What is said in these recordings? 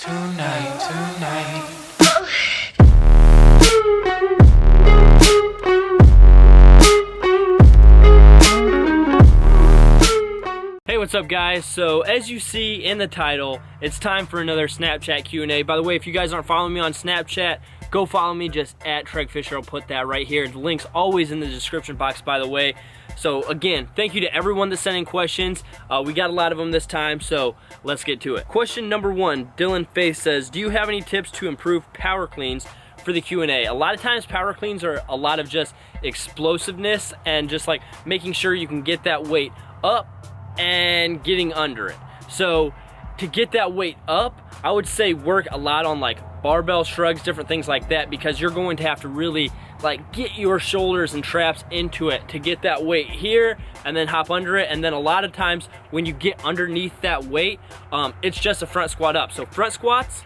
tonight. Hey, what's up guys? So as you see in the title, it's time for another Snapchat Q&A. By the way, if you guys aren't following me on Snapchat, go follow me just at Tregg Fisher. I'll put that right here. The link's always in the description box, by the way. So again, thank you to everyone that's sending questions. We got a lot of them this time, so let's get to it. Question number 1, Dylan Faith says, do you have any tips to improve power cleans for the Q&A? A lot of times power cleans are a lot of just explosiveness and just like making sure you can get that weight up and getting under it. So to get that weight up, I would say work a lot on like barbell shrugs, different things like that, because you're going to have to really like get your shoulders and traps into it to get that weight here and then hop under it. And then a lot of times when you get underneath that weight, it's just a front squat up. So front squats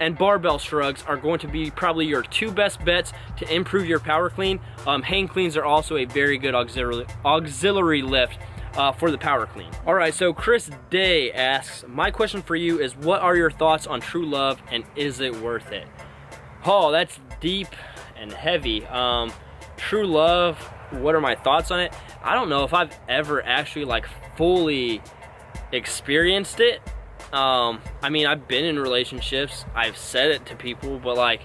and barbell shrugs are going to be probably your 2 best bets to improve your power clean. Hang cleans are also a very good auxiliary lift for the power clean. All right, so Chris Day asks, my question for you is, what are your thoughts on true love and is it worth it? Oh, that's deep and heavy. True love, what are my thoughts on it? I don't know if I've ever actually like fully experienced it. I mean, I've been in relationships, I've said it to people, but like,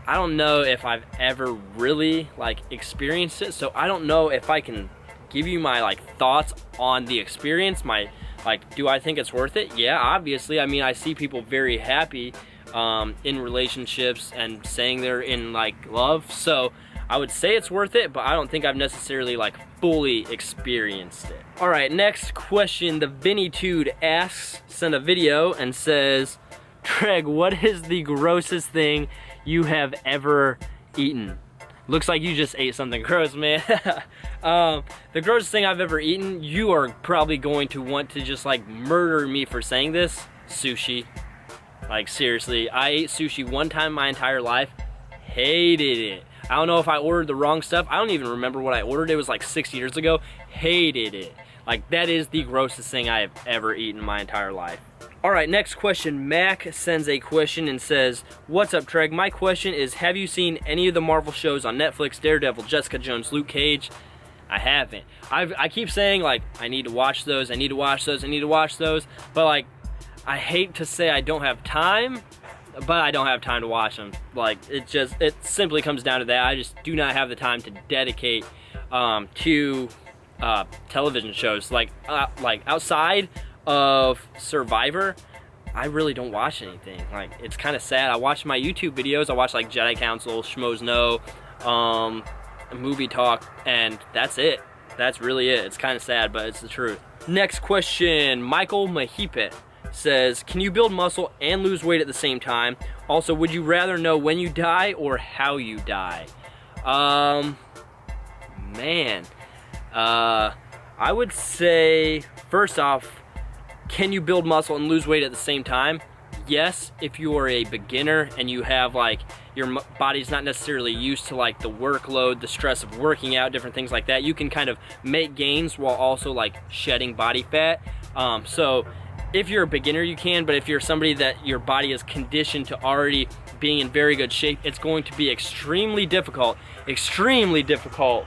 I don't know if I've ever really like experienced it. So I don't know if I can give you my like thoughts on the experience. My like, do I think it's worth it? Yeah, obviously. I mean, I see people very happy in relationships and saying they're in like love, so I would say it's worth it, but I don't think I've necessarily like fully experienced it. All right, next question. The Vinny-tude asks, sent a video and says, Tregg, what is the grossest thing you have ever eaten? Looks like you just ate something gross, man. The grossest thing I've ever eaten, you are probably going to want to just like murder me for saying this. Sushi. Like seriously, I ate sushi one time my entire life, hated it. I don't know if I ordered the wrong stuff. I don't even remember what I ordered. It was like 6 years ago. Hated it. Like that is the grossest thing I have ever eaten my entire life. All right, next question. Mac sends a question and says, what's up, Tregg? My question is, have you seen any of the Marvel shows on Netflix? Daredevil, Jessica Jones, Luke Cage? I haven't. I keep saying like, I need to watch those, I need to watch those, I need to watch those, but like, I hate to say I don't have time, but I don't have time to watch them. Like, it simply comes down to that. I just do not have the time to dedicate to television shows. Like outside of Survivor, I really don't watch anything. Like, it's kind of sad. I watch my YouTube videos. I watch like Jedi Council, Schmoes Know, Movie Talk, and that's it. That's really it. It's kind of sad, but it's the truth. Next question. Michael Mahipit says, can you build muscle and lose weight at the same time? Also, would you rather know when you die or how you die? Man, I would say, first off, can you build muscle and lose weight at the same time? Yes, if you are a beginner and you have like, your body's not necessarily used to like the workload, the stress of working out, different things like that, you can kind of make gains while also like shedding body fat. So if you're a beginner, you can, but if you're somebody that your body is conditioned to already being in very good shape, it's going to be extremely difficult. Extremely difficult.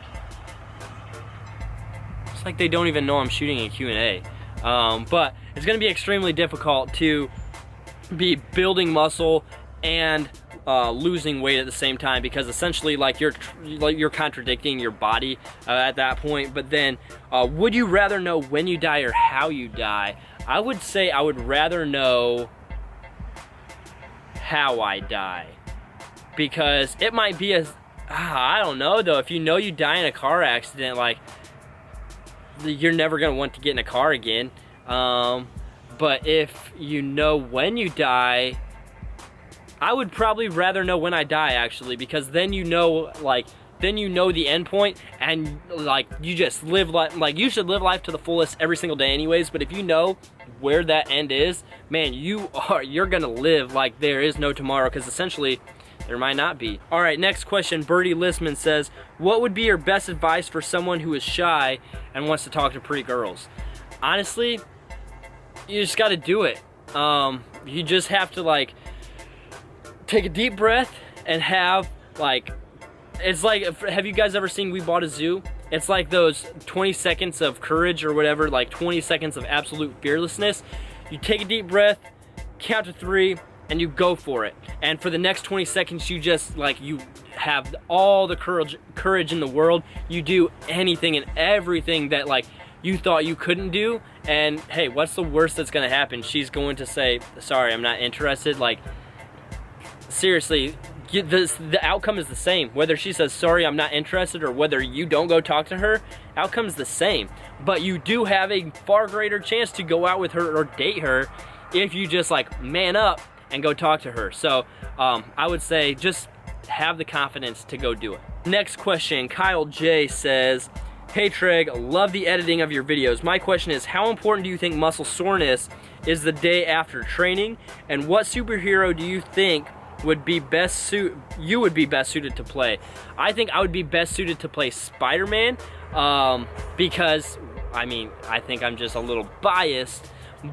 It's like they don't even know I'm shooting a Q&A. But it's going to be extremely difficult to be building muscle and losing weight at the same time, because essentially like you're contradicting your body at that point. But then would you rather know when you die or how you die? I would say I would rather know how I die, because it might be I don't know though, if you know you die in a car accident, like you're never gonna want to get in a car again. But if you know when you die, I would probably rather know when I die, actually, because then you know, like, then you know the end point, and like you just live life, like you should live life to the fullest every single day anyways. But if you know where that end is, man, you're gonna live like there is no tomorrow, because essentially there might not be. All right, next question. Birdie Listman says, what would be your best advice for someone who is shy and wants to talk to pretty girls? Honestly, you just got to do it. you just have to like take a deep breath and have like, it's like, have you guys ever seen We Bought a Zoo? It's like those 20 seconds of courage or whatever, like 20 seconds of absolute fearlessness. You take a deep breath, count to 3, and you go for it. And for the next 20 seconds, you just like, you have all the courage in the world. You do anything and everything that like you thought you couldn't do. And hey, what's the worst that's gonna happen? She's going to say, sorry, I'm not interested. Like, seriously, the outcome is the same. Whether she says, sorry, I'm not interested, or whether you don't go talk to her, outcome is the same. But you do have a far greater chance to go out with her or date her if you just like man up and go talk to her. So I would say just have the confidence to go do it. Next question, Kyle J says, hey Tregg, love the editing of your videos. My question is, how important do you think muscle soreness is the day after training? And what superhero do you think would be best suited to play? I think I would be best suited to play Spider-Man, because I mean, I think I'm just a little biased,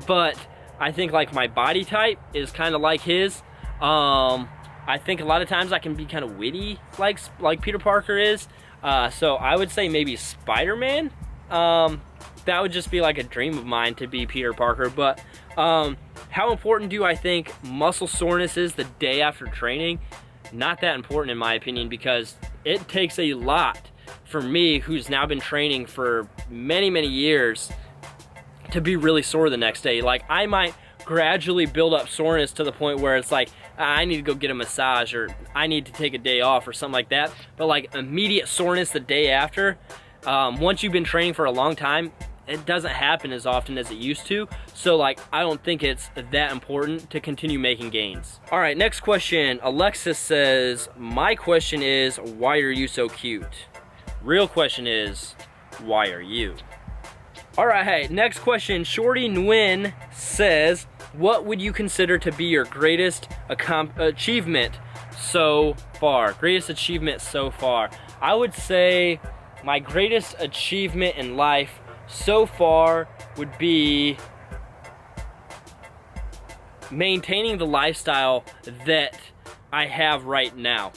but I think like my body type is kind of like his. I think a lot of times I can be kind of witty like Peter Parker is. So I would say maybe Spider-Man. That would just be like a dream of mine to be Peter Parker. But how important do I think muscle soreness is the day after training? Not that important in my opinion, because it takes a lot for me, who's now been training for many years, to be really sore the next day. Like, I might gradually build up soreness to the point where it's like, I need to go get a massage, or I need to take a day off or something like that. But like immediate soreness the day after, once you've been training for a long time, it doesn't happen as often as it used to. So like, I don't think it's that important to continue making gains. All right, next question. Alexis says, my question is, why are you so cute? Real question is, why are you? All right, hey, next question. Shorty Nguyen says, what would you consider to be your greatest achievement so far? Greatest achievement so far. I would say my greatest achievement in life so far would be maintaining the lifestyle that I have right now.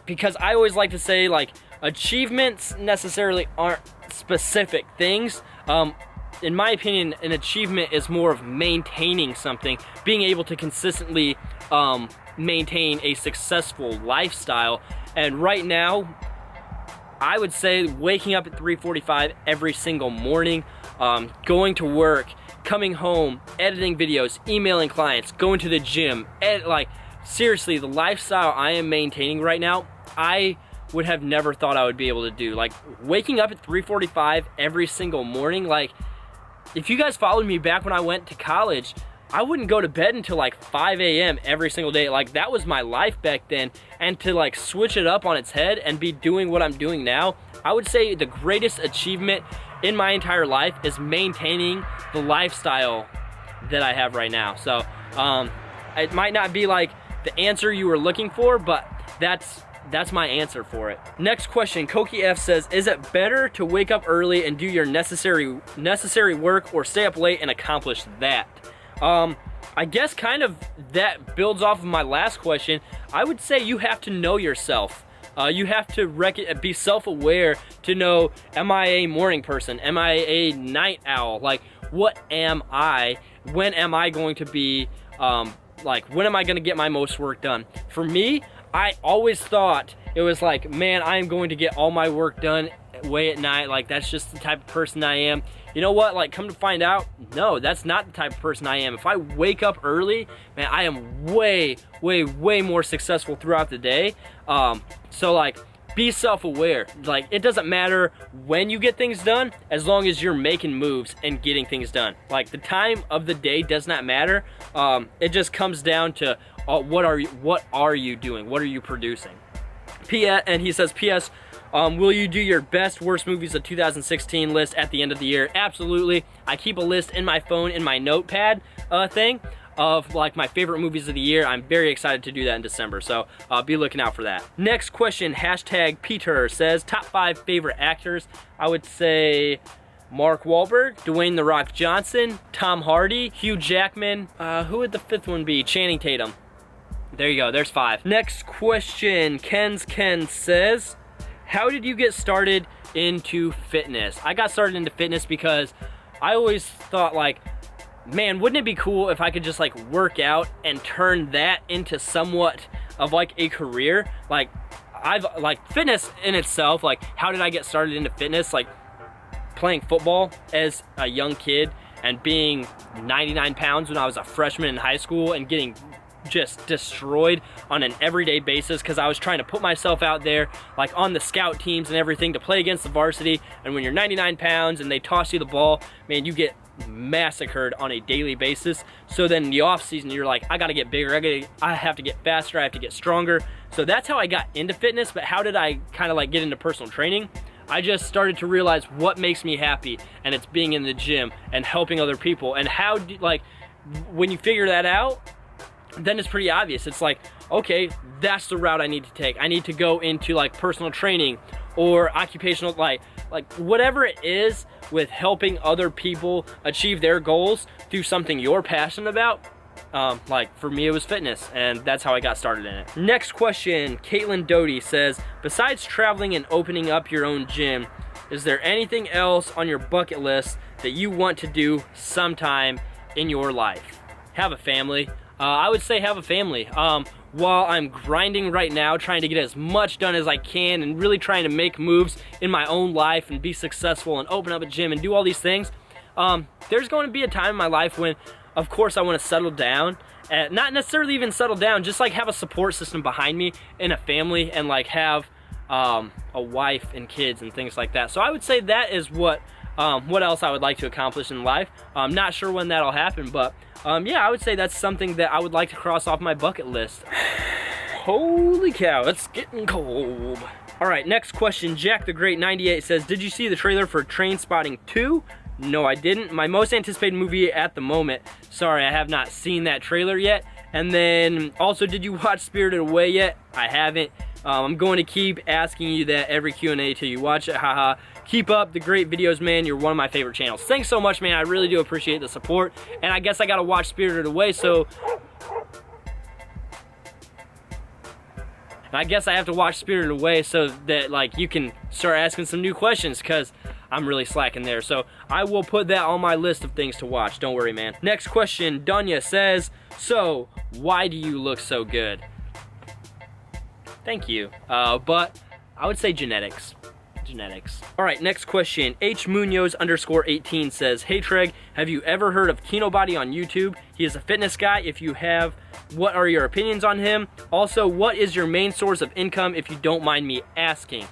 Because I always like to say, like, achievements necessarily aren't specific things. In my opinion, an achievement is more of maintaining something, being able to consistently maintain a successful lifestyle. And right now, I would say waking up at 3:45 every single morning, going to work, coming home, editing videos, emailing clients, going to the gym, like, seriously, the lifestyle I am maintaining right now, I would have never thought I would be able to do. Like, waking up at 3:45 every single morning, like, if you guys followed me back when I went to college, I wouldn't go to bed until like 5 a.m. every single day. Like, that was my life back then. And to like switch it up on its head and be doing what I'm doing now, I would say the greatest achievement in my entire life is maintaining the lifestyle that I have right now. So it might not be like the answer you were looking for, but that's my answer for it. Next question, Koki F says, is it better to wake up early and do your necessary work, or stay up late and accomplish that? I guess kind of that builds off of my last question. I would say you have to know yourself. You have to be self-aware to know, am I a morning person? Am I a night owl? Like, what am I? When am I going to be, when am I going to get my most work done? For me, I always thought it was like, man, I am going to get all my work done way at night. Like, that's just the type of person I am. You know what? Like, come to find out, no, that's not the type of person I am. If I wake up early, man, I am way more successful throughout the day. So like, be self-aware. Like, it doesn't matter when you get things done, as long as you're making moves and getting things done. Like, the time of the day does not matter. It just comes down to what are you doing? What are you producing? And he says, P.S. Will you do your best worst movies of 2016 list at the end of the year? Absolutely. I keep a list in my phone, in my notepad thing, of like my favorite movies of the year. I'm very excited to do that in December, so be looking out for that. Next question, hashtag Peter says, top 5 favorite actors. I would say Mark Wahlberg, Dwayne "The Rock" Johnson, Tom Hardy, Hugh Jackman, who would the fifth one be? Channing Tatum. There you go, there's 5. Next question, Ken says, how did you get started into fitness? I got started into fitness because I always thought like, man, wouldn't it be cool if I could just like work out and turn that into somewhat of like a career? Like, I've like fitness in itself, like how did I get started into fitness? Like playing football as a young kid and being 99 pounds when I was a freshman in high school and getting just destroyed on an everyday basis because I was trying to put myself out there like on the scout teams and everything to play against the varsity. And when you're 99 pounds and they toss you the ball, man, you get massacred on a daily basis. So then in the off season, you're like, I gotta get bigger, I have to get faster, I have to get stronger. So that's how I got into fitness. But how did I kind of like get into personal training? I just started to realize what makes me happy, and it's being in the gym and helping other people. And how like when you figure that out, then it's pretty obvious. It's like, okay, that's the route I need to take. I need to go into like personal training or occupational, like whatever it is with helping other people achieve their goals through something you're passionate about. Like for me, it was fitness, and that's how I got started in it. Next question, Caitlin Doty says, besides traveling and opening up your own gym, is there anything else on your bucket list that you want to do sometime in your life? Have a family. I would say have a family. While I'm grinding right now, trying to get as much done as I can and really trying to make moves in my own life and be successful and open up a gym and do all these things, there's going to be a time in my life when, of course, I want to settle down. Not necessarily even settle down, just like have a support system behind me and a family, and like have a wife and kids and things like that. So I would say that is what else I would like to accomplish in life. I'm not sure when that'll happen, but yeah, I would say that's something that I would like to cross off my bucket list. Holy cow, it's getting cold. All right, next question. Jack the Great 98 says, did you see the trailer for Trainspotting 2? No, I didn't. My most anticipated movie at the moment. Sorry, I have not seen that trailer yet. And then also, did you watch Spirited Away yet? I haven't. I'm going to keep asking you that every Q&A till you watch it. Haha. Keep up the great videos, man. You're one of my favorite channels. Thanks so much, man. I really do appreciate the support. And I guess I gotta watch Spirited Away, so I guess I have to watch Spirited Away so that like you can start asking some new questions, because I'm really slacking there. So I will put that on my list of things to watch. Don't worry, man. Next question, Dunya says, so why do you look so good? Thank you. But I would say genetics. All right, next question. H Munoz _18 says, hey Tregg, have you ever heard of Kinobody on YouTube? He is a fitness guy. If you have, what are your opinions on him? Also, what is your main source of income, if you don't mind me asking?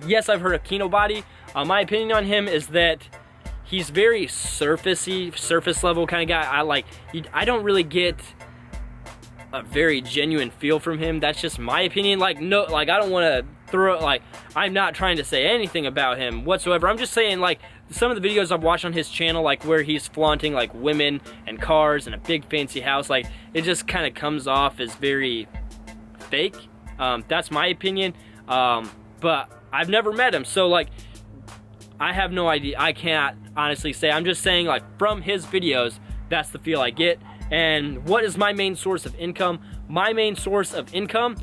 Yes, I've heard of Kinobody. My opinion on him is that he's very surface level kind of guy. I don't really get a very genuine feel from him. That's just my opinion. Like, no, like I don't want to throw, like, I'm not trying to say anything about him whatsoever. I'm just saying, like, some of the videos I've watched on his channel, like where he's flaunting like women and cars and a big fancy house, like it just kind of comes off as very fake. That's my opinion. But I've never met him, so like I have no idea. I can't honestly say. I'm just saying, like, from his videos, that's the feel I get. And what is my main source of income? My main source of income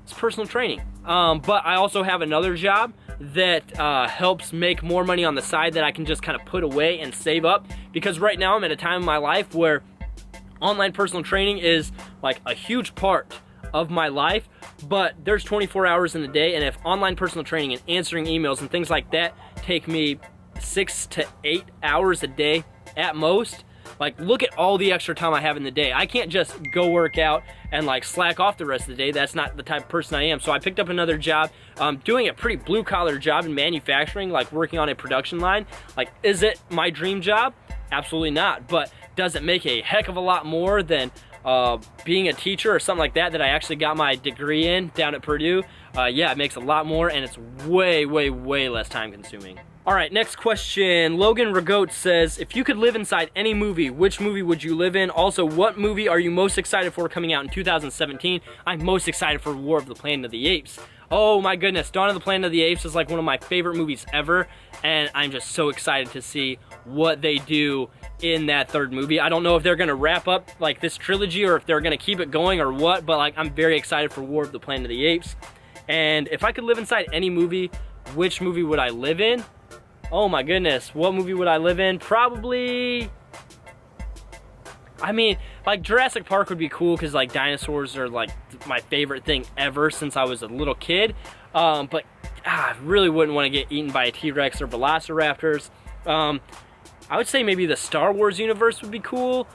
is personal training. But I also have another job that helps make more money on the side that I can just kind of put away and save up. Because right now I'm at a time in my life where online personal training is like a huge part of my life, but there's 24 hours in a day, and if online personal training and answering emails and things like that take me 6 to 8 hours a day at most, like, look at all the extra time I have in the day. I can't just go work out and like slack off the rest of the day. That's not the type of person I am. So I picked up another job, doing a pretty blue collar job in manufacturing, like working on a production line. Like, is it my dream job? Absolutely not. But does it make a heck of a lot more than being a teacher or something like that I actually got my degree in down at Purdue? Yeah, it makes a lot more, and it's way, way, way less time consuming. All right, next question. Logan Ragote says, if you could live inside any movie, which movie would you live in? Also, what movie are you most excited for coming out in 2017? I'm most excited for War of the Planet of the Apes. Oh my goodness, Dawn of the Planet of the Apes is like one of my favorite movies ever, and I'm just so excited to see what they do in that third movie. I don't know if they're gonna wrap up like this trilogy or if they're gonna keep it going or what, but like I'm very excited for War of the Planet of the Apes. And if I could live inside any movie, which movie would I live in? Oh my goodness, what movie would I live in? Probably, I mean, like Jurassic Park would be cool because like dinosaurs are like my favorite thing ever since I was a little kid. But I really wouldn't want to get eaten by a T-Rex or Velociraptors. I would say maybe the Star Wars universe would be cool.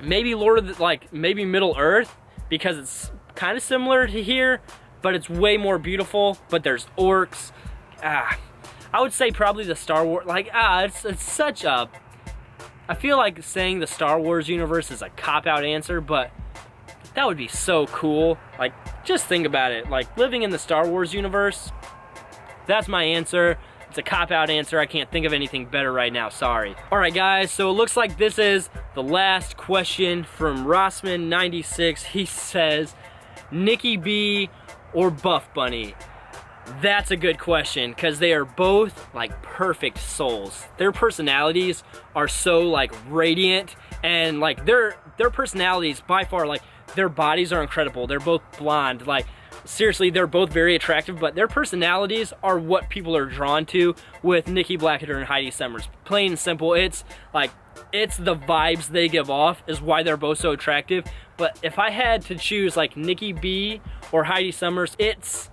Maybe maybe Middle Earth, because it's kind of similar to here, but it's way more beautiful. But there's orcs. I would say probably the Star Wars. It's such a. I feel like saying the Star Wars universe is a cop-out answer, but that would be so cool. Like, just think about it. Like, living in the Star Wars universe, that's my answer. It's a cop-out answer. I can't think of anything better right now, sorry. All right, guys, so it looks like this is the last question from Rossman96. He says, Nikki B or Buff Bunny? That's a good question, because they are both like perfect souls. Their personalities are so like radiant, and like their personalities by far, like their bodies are incredible. They're both blonde, like seriously, they're both very attractive, but their personalities are what people are drawn to with Nikki Blackketter and Heidi Summers. Plain and simple, it's the vibes they give off is why they're both so attractive. But if I had to choose like Nikki B or Heidi Summers, it's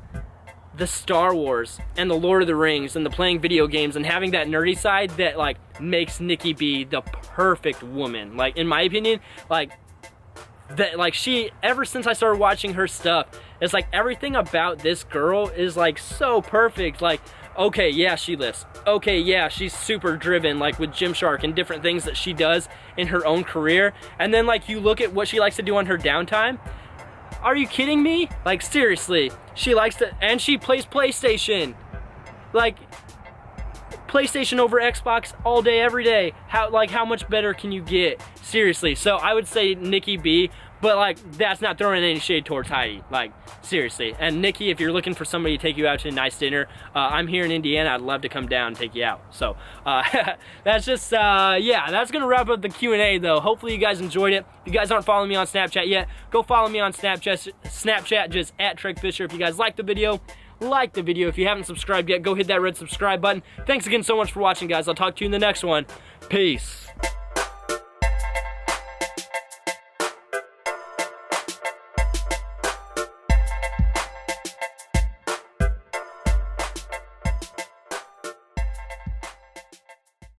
the Star Wars and the Lord of the Rings and the playing video games and having that nerdy side that like makes Nikki B the perfect woman. Like, in my opinion, like that, like she, ever since I started watching her stuff, it's like everything about this girl is like so perfect. Like, okay, yeah, she lifts. Okay, yeah, she's super driven, like with Gymshark and different things that she does in her own career. And then like you look at what she likes to do on her downtime. Are you kidding me? Like, seriously, she likes to, and she plays PlayStation. Like, PlayStation over Xbox all day, every day. How much better can you get? Seriously. So I would say Nikki B, but like that's not throwing any shade towards Heidi. Like, seriously. And Nikki, if you're looking for somebody to take you out to a nice dinner, I'm here in Indiana. I'd love to come down and take you out. So that's just yeah, that's gonna wrap up the Q&A though. Hopefully you guys enjoyed it. If you guys aren't following me on Snapchat yet, go follow me on Snapchat just at Tregg Fisher. If you guys like the video, like the video. If you haven't subscribed yet, go hit that red subscribe button. Thanks again so much for watching, guys. I'll talk to you in the next one. Peace.